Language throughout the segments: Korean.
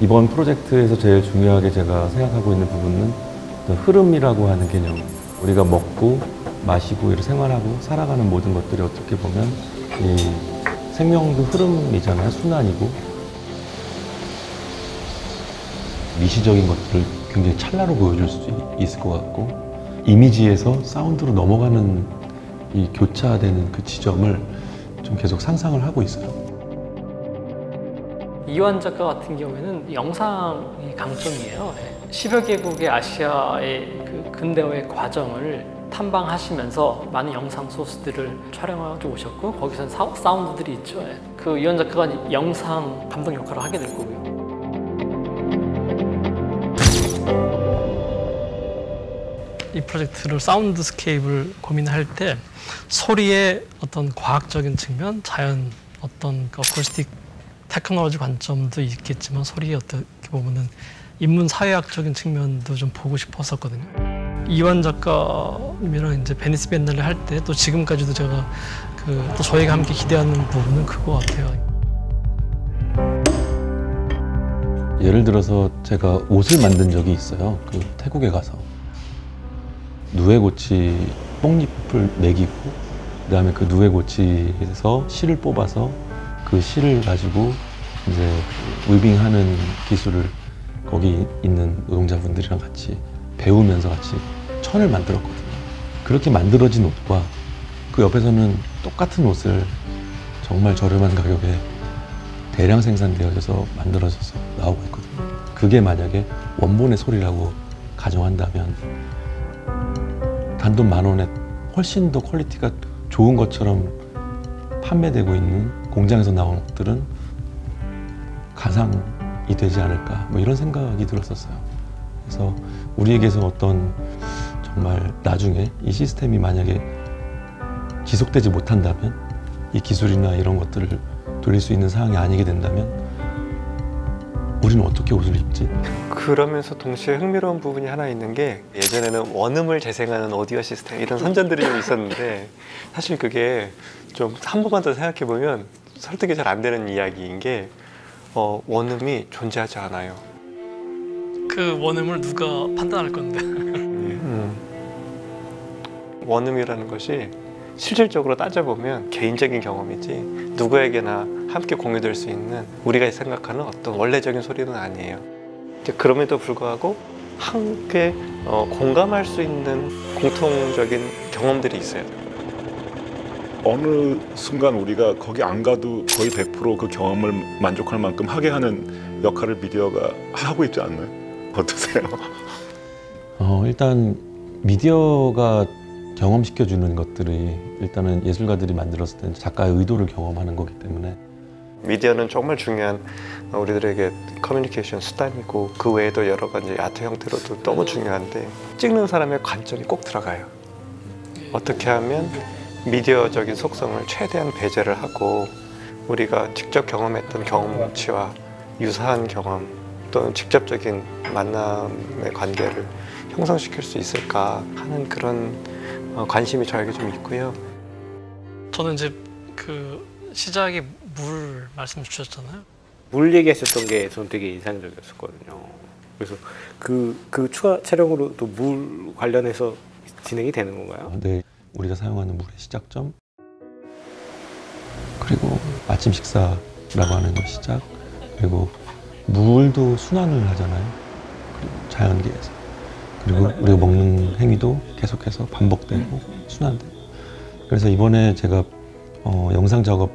이번 프로젝트에서 제일 중요하게 제가 생각하고 있는 부분은 흐름이라고 하는 개념. 우리가 먹고 마시고 이렇게 생활하고 살아가는 모든 것들이 어떻게 보면 이 생명도 흐름이잖아요. 순환이고. 미시적인 것들을 굉장히 찰나로 보여줄 수 있을 것 같고, 이미지에서 사운드로 넘어가는 이 교차되는 그 지점을 좀 계속 상상을 하고 있어요. 이완 작가 같은 경우에는 영상이 강점이에요. 10여 개국의 아시아의 그 근대화의 과정을 탐방하시면서 많은 영상 소스들을 촬영하고 오셨고, 거기서 사운드들이 있죠. 그 이완 작가가 영상 감독 역할을 하게 될 거고요. 이 프로젝트를 사운드스케이프를 고민할 때 소리의 어떤 과학적인 측면, 자연 어떤 어쿠스틱 테크놀로지 관점도 있겠지만 소리의 어떻게 보면은 인문 사회학적인 측면도 좀 보고 싶었었거든요. 이완 작가님이랑 이제 베니스 비엔날레 할 때 또 지금까지도 제가 또 저희가 함께 기대하는 부분은 그거 같아요. 예를 들어서 제가 옷을 만든 적이 있어요. 그 태국에 가서 누에고치 뽕잎을 먹이고, 그다음에 그 누에고치에서 실을 뽑아서 그 실을 가지고 이제 위빙하는 기술을 거기 있는 노동자분들이랑 같이 배우면서 같이 천을 만들었거든요. 그렇게 만들어진 옷과 그 옆에서는 똑같은 옷을 정말 저렴한 가격에 대량 생산되어져서 만들어져서 나오고 있거든요. 그게 만약에 원본의 소리라고 가정한다면 단돈 10,000원에 훨씬 더 퀄리티가 좋은 것처럼 판매되고 있는 공장에서 나온 옷들은 가상이 되지 않을까, 뭐 이런 생각이 들었었어요. 그래서 우리에게서 어떤 정말 나중에 이 시스템이 만약에 지속되지 못한다면, 이 기술이나 이런 것들을 돌릴 수 있는 상황이 아니게 된다면 우리는 어떻게 옷을 입지? 그러면서 동시에 흥미로운 부분이 하나 있는 게, 예전에는 원음을 재생하는 오디오 시스템 이런 선전들이 좀 있었는데, 사실 그게 좀 한 번만 더 생각해 보면 설득이 잘 안 되는 이야기인 게, 원음이 존재하지 않아요. 그 원음을 누가 판단할 건데? 원음이라는 것이 실질적으로 따져보면 개인적인 경험이지 누구에게나 함께 공유될 수 있는 우리가 생각하는 어떤 원래적인 소리는 아니에요. 그럼에도 불구하고 함께 공감할 수 있는 공통적인 경험들이 있어요. 어느 순간 우리가 거기 안 가도 거의 100% 그 경험을 만족할 만큼 하게 하는 역할을 미디어가 하고 있지 않나요? 어떠세요? 일단 미디어가 경험시켜주는 것들이 일단은 예술가들이 만들었을 때는 작가의 의도를 경험하는 거기 때문에, 미디어는 정말 중요한 우리들에게 커뮤니케이션 수단이고, 그 외에도 여러 가지 아트 형태로도 너무 중요한데, 찍는 사람의 관점이 꼭 들어가요. 어떻게 하면 미디어적인 속성을 최대한 배제를 하고 우리가 직접 경험했던 경험치와 유사한 경험 또는 직접적인 만남의 관계를 형성시킬 수 있을까 하는 그런 관심이 저에게 좀 있고요. 저는 이제 그 시작에 물 말씀 주셨잖아요. 물 얘기하셨던 게 저는 되게 인상적이었거든요. 그래서 그 추가 촬영으로 또 물 관련해서 진행이 되는 건가요? 네, 우리가 사용하는 물의 시작점, 그리고 아침 식사라고 하는 거 시작, 그리고 물도 순환을 하잖아요. 그리고 자연계에서, 그리고 우리가 먹는 행위도 계속해서 반복되고 순환되고. 그래서 이번에 제가 영상 작업을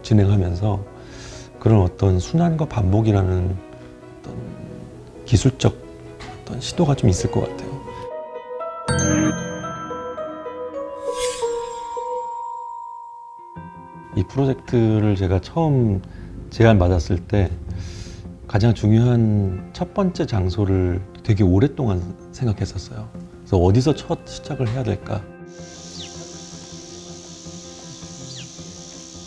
진행하면서 그런 어떤 순환과 반복이라는 어떤 기술적 어떤 시도가 좀 있을 것 같아요. 이 프로젝트를 제가 처음 제안받았을 때 가장 중요한 첫 번째 장소를 되게 오랫동안 생각했었어요. 그래서 어디서 첫 시작을 해야 될까?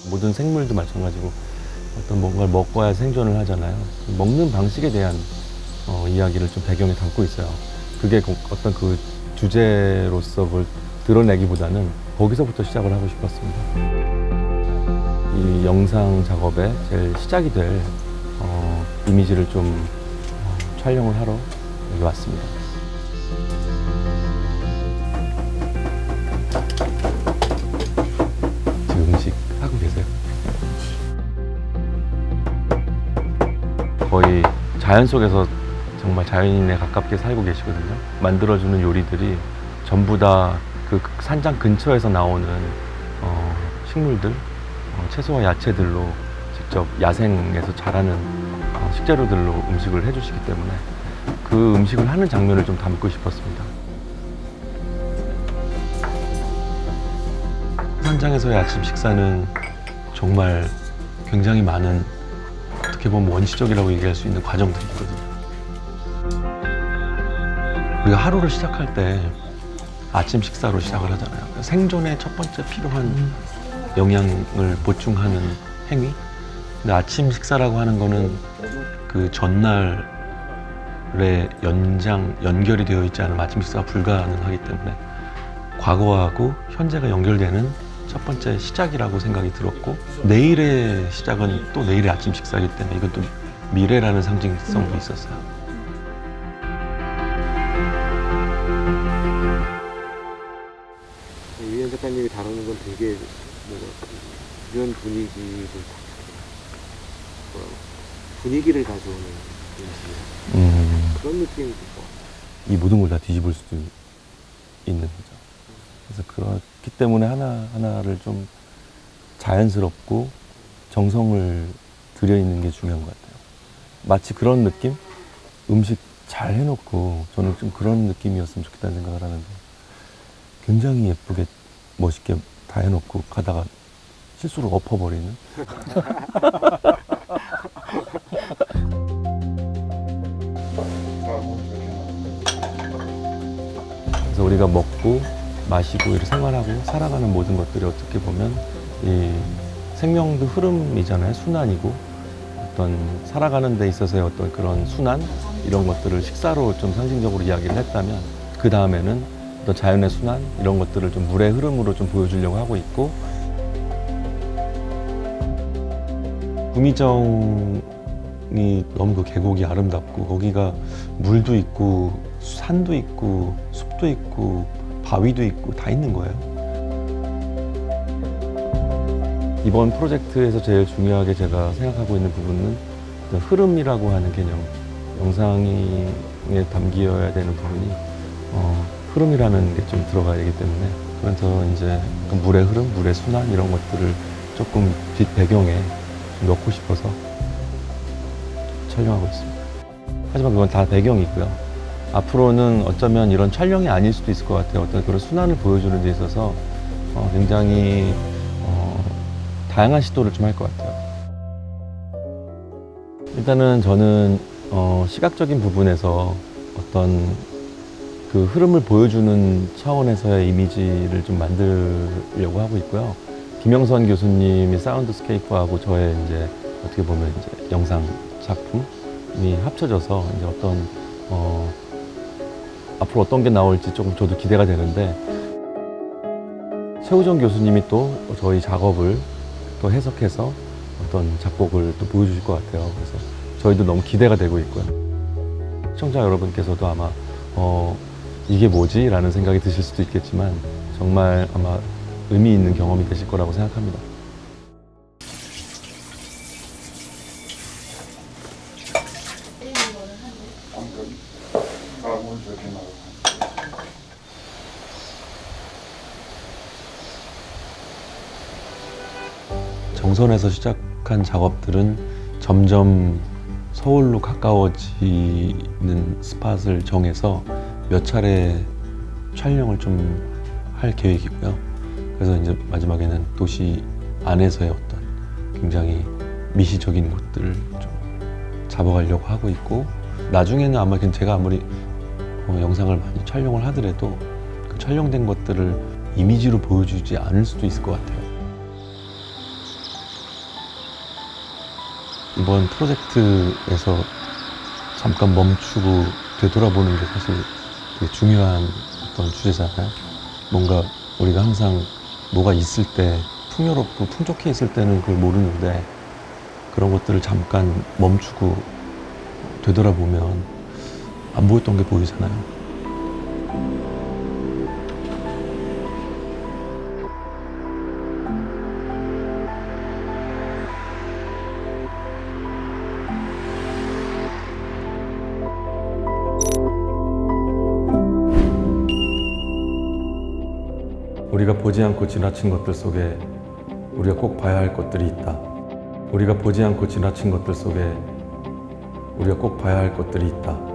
모든 생물도 마찬가지고 어떤 뭔가를 먹어야 생존을 하잖아요. 먹는 방식에 대한 이야기를 좀 배경에 담고 있어요. 그게 어떤 그 주제로서 그걸 드러내기보다는 거기서부터 시작을 하고 싶었습니다. 이 영상 작업의 제일 시작이 될 이미지를 좀 촬영을 하러 여기 왔습니다. 지금 음식 하고 계세요? 거의 자연 속에서 정말 자연인에 가깝게 살고 계시거든요. 만들어주는 요리들이 전부 다 그 산장 근처에서 나오는 식물들, 채소와 야채들로 직접 야생에서 자라는 식재료들로 음식을 해주시기 때문에 그 음식을 하는 장면을 좀 담고 싶었습니다. 산장에서의 아침 식사는 정말 굉장히 많은, 어떻게 보면 원시적이라고 얘기할 수 있는 과정들이거든요. 우리가 하루를 시작할 때 아침 식사로 시작을 하잖아요. 생존에 첫 번째 필요한 영양을 보충하는 행위. 근데 아침 식사라고 하는 거는 그 전날에 연결이 되어 있지 않으면 아침 식사가 불가능하기 때문에 과거하고 현재가 연결되는 첫 번째 시작이라고 생각이 들었고, 내일의 시작은 또 내일의 아침 식사이기 때문에 이건 또 미래라는 상징성도 있었어요. 유현 작가님이 다루는 건 되게 뭔가 이런 분위기를 분위기를 가져오는 그런 느낌이 있고, 이 모든 걸 다 뒤집을 수도 있는 거죠. 그래서 그렇기 때문에 하나하나를 좀 자연스럽고 정성을 들여 있는 게 중요한 것 같아요. 마치 그런 느낌? 음식 잘 해놓고 저는 좀 그런 느낌이었으면 좋겠다는 생각을 하는데, 굉장히 예쁘게 멋있게 다 해놓고 가다가 실수로 엎어버리는. 그래서 우리가 먹고 마시고 이렇게 생활하고 살아가는 모든 것들이 어떻게 보면 이 생명도 흐름이잖아요. 순환이고, 어떤 살아가는 데 있어서의 어떤 그런 순환, 이런 것들을 식사로 좀 상징적으로 이야기를 했다면, 그 다음에는 어떤 자연의 순환, 이런 것들을 좀 물의 흐름으로 좀 보여주려고 하고 있고, 구미정이 너무 그 계곡이 아름답고, 거기가 물도 있고 산도 있고 숲도 있고 바위도 있고 다 있는 거예요. 이번 프로젝트에서 제일 중요하게 제가 생각하고 있는 부분은 흐름이라고 하는 개념, 영상에 담겨야 되는 부분이 흐름이라는 게 좀 들어가야 되기 때문에, 그래서 이제 물의 흐름, 물의 순환, 이런 것들을 조금 뒷 배경에 넣고 싶어서 촬영하고 있습니다. 하지만 그건 다 배경이고요. 앞으로는 어쩌면 이런 촬영이 아닐 수도 있을 것 같아요. 어떤 그런 순환을 보여주는 데 있어서 굉장히 다양한 시도를 좀 할 것 같아요. 일단은 저는 시각적인 부분에서 어떤 그 흐름을 보여주는 차원에서의 이미지를 좀 만들려고 하고 있고요. 김영선 교수님의 사운드스케이프하고 저의 이제 어떻게 보면 이제 영상 작품이 합쳐져서 이제 어떤 앞으로 어떤 게 나올지 조금 저도 기대가 되는데, 최우정 교수님이 또 저희 작업을 또 해석해서 어떤 작곡을 또 보여주실 것 같아요. 그래서 저희도 너무 기대가 되고 있고요. 시청자 여러분께서도 아마 이게 뭐지? 라는 생각이 드실 수도 있겠지만 정말 아마 의미 있는 경험이 되실 거라고 생각합니다. 정선에서 시작한 작업들은 점점 서울로 가까워지는 스팟을 정해서 몇 차례 촬영을 좀 할 계획이고요. 그래서 이제 마지막에는 도시 안에서의 어떤 굉장히 미시적인 곳들을 좀 잡아가려고 하고 있고, 나중에는 아마 제가 아무리 영상을 많이 촬영을 하더라도 그 촬영된 것들을 이미지로 보여주지 않을 수도 있을 것 같아요. 이번 프로젝트에서 잠깐 멈추고 되돌아보는 게 사실 되게 중요한 어떤 주제잖아요. 뭔가 우리가 항상 뭐가 있을 때 풍요롭고 풍족해 있을 때는 그걸 모르는데 그런 것들을 잠깐 멈추고 되돌아보면 안 보였던 게 보이잖아요. 우리가 보지 않고 지나친 것들 속에 우리가 꼭 봐야 할 것들이 있다. 우리가 보지 않고 지나친 것들 속에 우리가 꼭 봐야 할 것들이 있다.